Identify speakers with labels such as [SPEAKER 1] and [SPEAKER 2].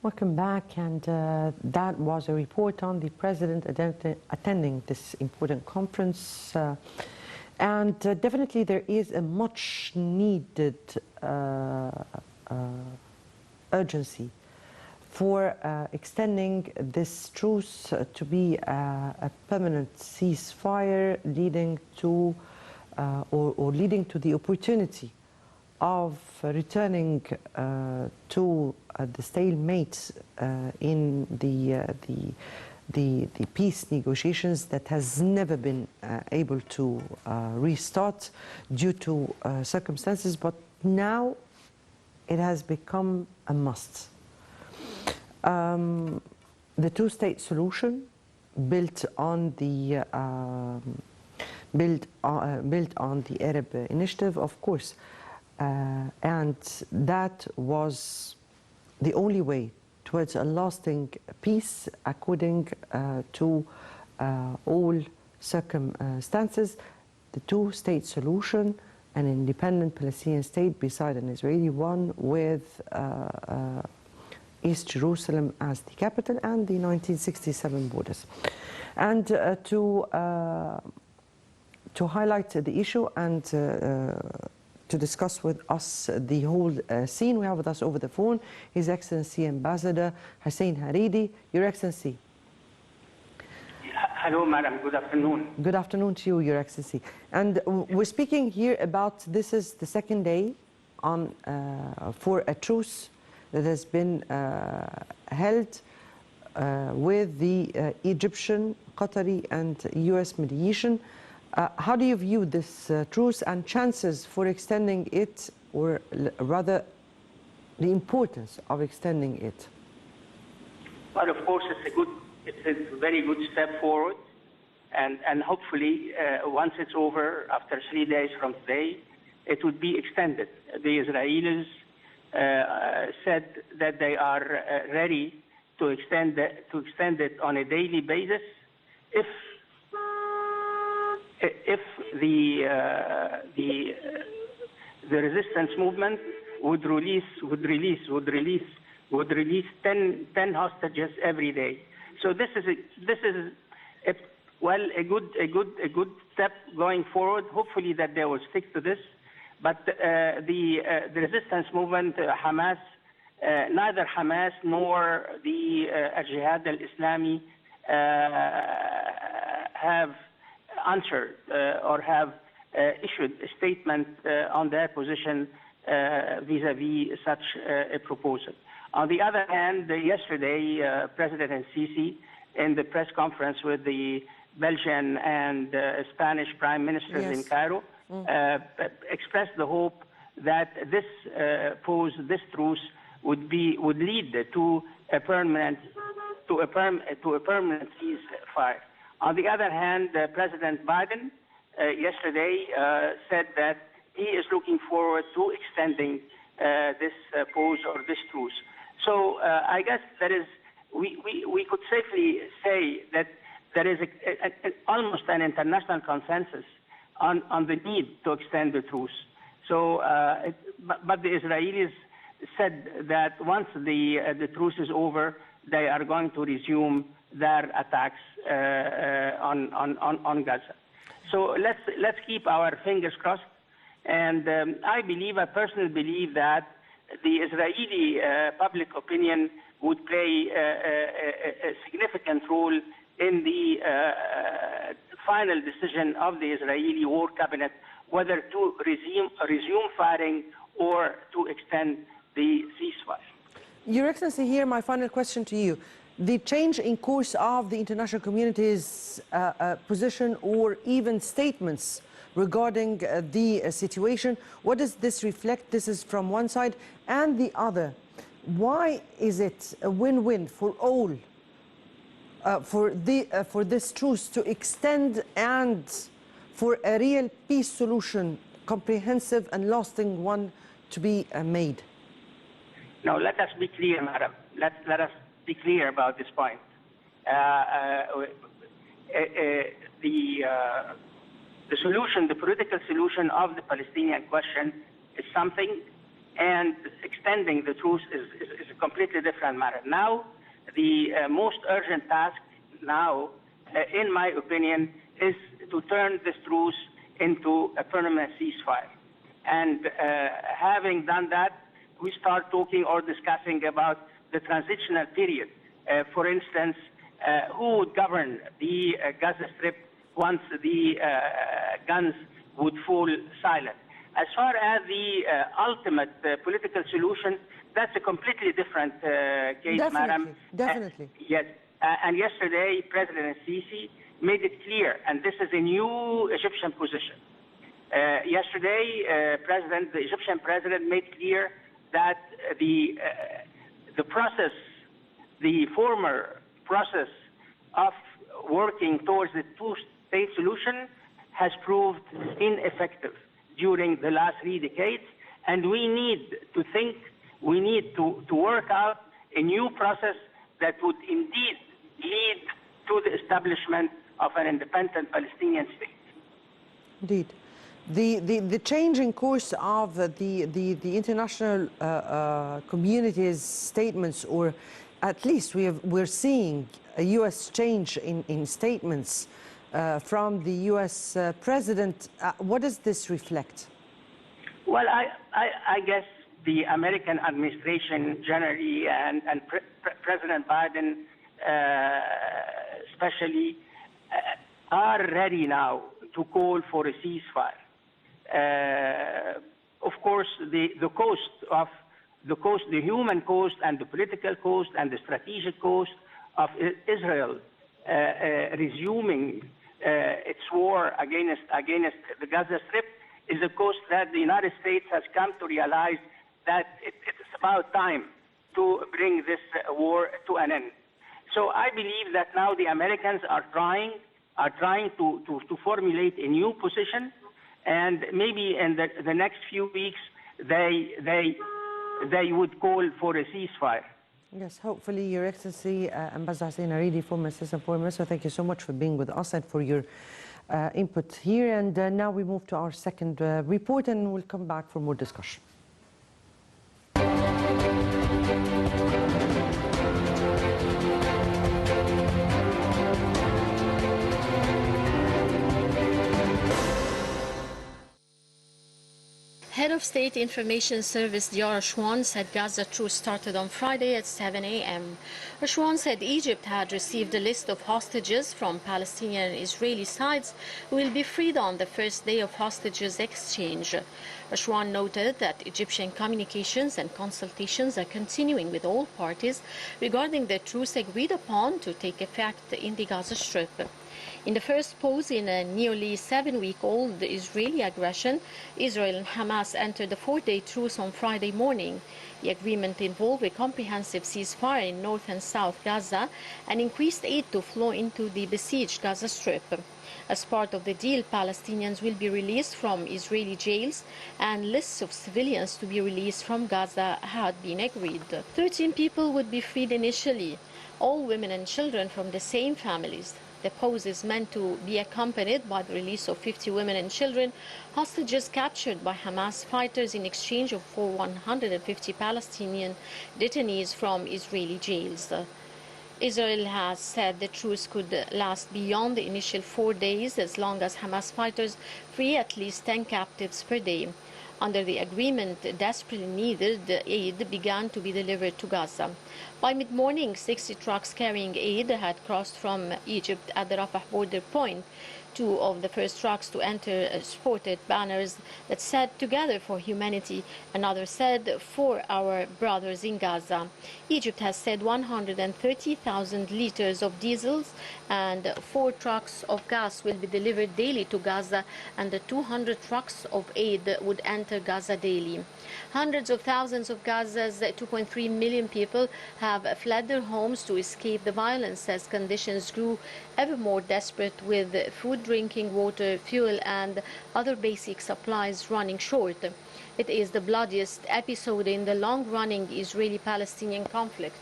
[SPEAKER 1] Welcome back, and that was a report on the president attending this important conference. Definitely there is a much needed urgency for extending this truce to be a permanent ceasefire leading to or leading to the opportunity of returning to the stalemate in the peace negotiations that has never been able to restart due to circumstances, but now it has become a must. The two-state solution built on the Arab Initiative, of course, and that was the only way towards a lasting peace according to all circumstances. The two-state solution, an independent Palestinian state beside an Israeli one with East Jerusalem as the capital and the 1967 borders. And to highlight the issue and to discuss with us the whole scene, we have with us over the phone His Excellency Ambassador Hussein Harridy. Your Excellency.
[SPEAKER 2] Hello, Madam. Good afternoon.
[SPEAKER 1] Good afternoon to you, Your Excellency. And we're speaking here about, this is the second day on for a truce that has been held with the Egyptian, Qatari and US mediation. How do you view this truce and chances for extending it, or rather the importance of extending it?
[SPEAKER 2] Well, of course, it's a very good step forward, and hopefully once it's over, after 3 days from today, it would be extended. The Israelis said that they are ready to extend it on a daily basis if the resistance movement would release 10 hostages every day. So this is a good step going forward. Hopefully that they will stick to this. But the resistance movement, Hamas, neither Hamas nor the Al-Jihad al-Islami have answered or have issued a statement on their position vis-a-vis such a proposal. On the other hand, yesterday, President al-Sisi, in the press conference with the Belgian and Spanish prime ministers in Cairo, expressed the hope that this truce would lead to a permanent ceasefire. On the other hand, President Biden yesterday said that he is looking forward to extending this pause or this truce. So I guess we could safely say that there is almost an international consensus on the need to extend the truce. So, but the Israelis said that once the truce is over, they are going to resume their attacks on Gaza. So let's keep our fingers crossed. And I personally believe that the Israeli public opinion would play a significant role in the final decision of the Israeli war cabinet whether to resume firing or to extend the ceasefire.
[SPEAKER 1] Your Excellency, here my final question to you. The change in course of the international community's position or even statements regarding the situation, what does this reflect? This is from one side and the other. Why is it a win-win for all for this truce to extend and for a real peace solution, comprehensive and lasting one, to be made?
[SPEAKER 2] Now, let us be clear, madam. Let us be clear about this point. The solution, the political solution of the Palestinian question is something. and extending the truce is a completely different matter. Now, the most urgent task now, in my opinion, is to turn this truce into a permanent ceasefire. And having done that, we start talking or discussing about the transitional period. For instance, who would govern the Gaza Strip once the guns would fall silent? As far as the ultimate political solution, that's a completely different case, madam.
[SPEAKER 1] Definitely.
[SPEAKER 2] Yes. And yesterday, President Sisi made it clear, and this is a new Egyptian position. Yesterday, the Egyptian president made clear that the process, the former process of working towards the two-state solution has proved ineffective during the last 3 decades, and we need to work out a new process that would indeed lead to the establishment of an independent Palestinian state.
[SPEAKER 1] Indeed. The changing course of the international community's statements, or at least we're seeing a U.S. change in statements from the U.S. President. What does this reflect?
[SPEAKER 2] Well, I guess the American administration generally and President Biden especially are ready now to call for a ceasefire. Of course, the human cost and the political cost and the strategic cost of Israel resuming its war against the Gaza Strip is a cost that the United States has come to realize that it's about time to bring this war to an end. So I believe that now the Americans are trying to formulate a new position, and maybe in the next few weeks they would call for a ceasefire.
[SPEAKER 1] Yes, hopefully, Your Excellency, Ambassador Hussein Harridy, former Assistant Foreign Minister, thank you so much for being with us and for your input here. And now we move to our second report, and we'll come back for more discussion.
[SPEAKER 3] Head of State Information Service Diara Shwan said Gaza truce started on Friday at 7 a.m. Shwan said Egypt had received a list of hostages from Palestinian and Israeli sides who will be freed on the first day of hostages exchange. Shwan noted that Egyptian communications and consultations are continuing with all parties regarding the truce agreed upon to take effect in the Gaza Strip. In the first pause in a nearly 7-week-old Israeli aggression, Israel and Hamas entered a 4-day truce on Friday morning. The agreement involved a comprehensive ceasefire in North and South Gaza and increased aid to flow into the besieged Gaza Strip. As part of the deal, Palestinians will be released from Israeli jails, and lists of civilians to be released from Gaza had been agreed. 13 people would be freed initially, all women and children from the same families. The pause is meant to be accompanied by the release of 50 women and children, hostages captured by Hamas fighters in exchange for 150 Palestinian detainees from Israeli jails. Israel has said the truce could last beyond the initial 4 days as long as Hamas fighters free at least 10 captives per day. Under the agreement, desperately needed aid began to be delivered to Gaza. By mid-morning, 60 trucks carrying aid had crossed from Egypt at the Rafah border point. 2 of the first trucks to enter sported banners that said "Together for Humanity," another said "For our brothers in Gaza." Egypt has said 130,000 liters of diesels and 4 trucks of gas will be delivered daily to Gaza, and the 200 trucks of aid would enter Gaza daily. Hundreds of thousands of Gaza's 2.3 million people have fled their homes to escape the violence as conditions grew ever more desperate, with food, drinking water, fuel and other basic supplies running short. It is the bloodiest episode in the long-running Israeli-Palestinian conflict.